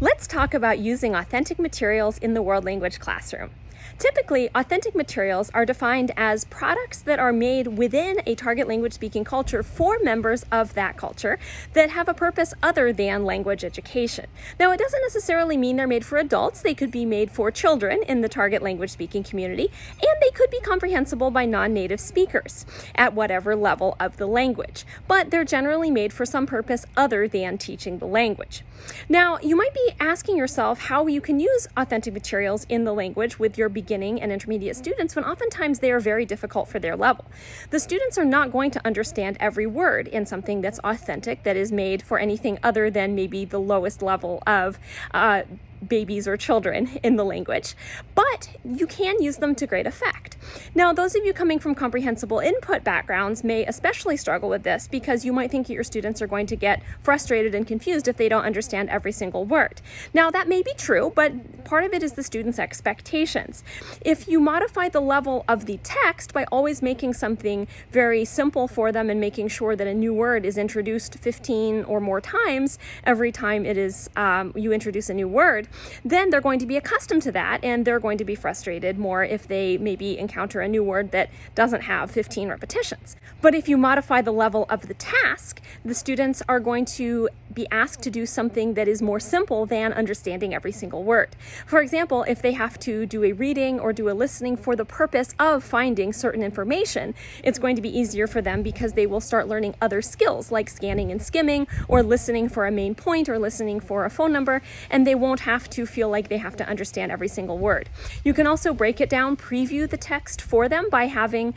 Let's talk about using authentic materials in the world language classroom. Typically, authentic materials are defined as products that are made within a target language speaking culture for members of that culture that have a purpose other than language education. Now, it doesn't necessarily mean they're made for adults. They could be made for children in the target language speaking community, and they could be comprehensible by non-native speakers at whatever level of the language. But they're generally made for some purpose other than teaching the language. Now, you might be asking yourself how you can use authentic materials in the language with your beginning and intermediate students when oftentimes they are very difficult for their level. The students are not going to understand every word in something that's authentic, that is made for anything other than maybe the lowest level of babies or children in the language, but you can use them to great effect. Now, those of you coming from comprehensible input backgrounds may especially struggle with this because you might think that your students are going to get frustrated and confused if they don't understand every single word. Now, that may be true, but part of it is the students' expectations. If you modify the level of the text by always making something very simple for them and making sure that a new word is introduced 15 or more times every time it is you introduce a new word, then they're going to be accustomed to that, and they're going to be frustrated more if they maybe encounter a new word that doesn't have 15 repetitions. But if you modify the level of the task, the students are going to be asked to do something that is more simple than understanding every single word. For example, if they have to do a reading or do a listening for the purpose of finding certain information, it's going to be easier for them because they will start learning other skills like scanning and skimming, or listening for a main point, or listening for a phone number, and they won't have to feel like they have to understand every single word. You can also break it down, preview the text for them by having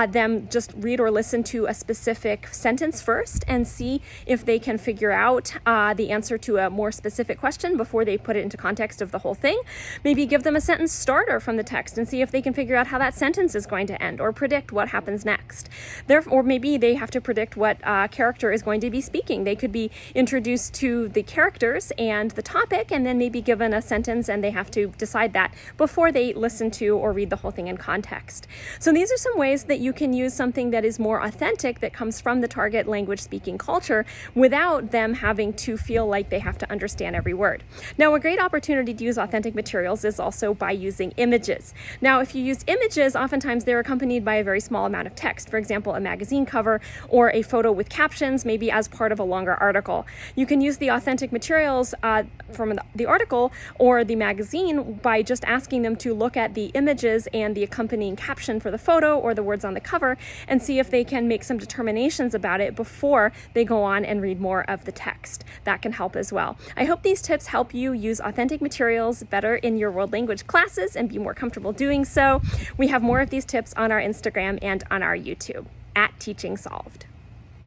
them just read or listen to a specific sentence first and see if they can figure out the answer to a more specific question before they put it into context of the whole thing. Maybe give them a sentence starter from the text and see if they can figure out how that sentence is going to end or predict what happens next. Or maybe they have to predict what character is going to be speaking. They could be introduced to the characters and the topic and then maybe given a sentence, and they have to decide that before they listen to or read the whole thing in context. So these are some ways that you can use something that is more authentic, that comes from the target language speaking culture, without them having to feel like they have to understand every word. Now, a great opportunity to use authentic materials is also by using images. Now, if you use images, oftentimes they're accompanied by a very small amount of text. For example, a magazine cover or a photo with captions, maybe as part of a longer article. You can use the authentic materials from the article or the magazine by just asking them to look at the images and the accompanying caption for the photo or the words on the cover and see if they can make some determinations about it before they go on and read more of the text. That can help as well. I hope these tips help you use authentic materials better in your world language classes and be more comfortable doing so. We have more of these tips on our Instagram and on our YouTube @TeachingSolved.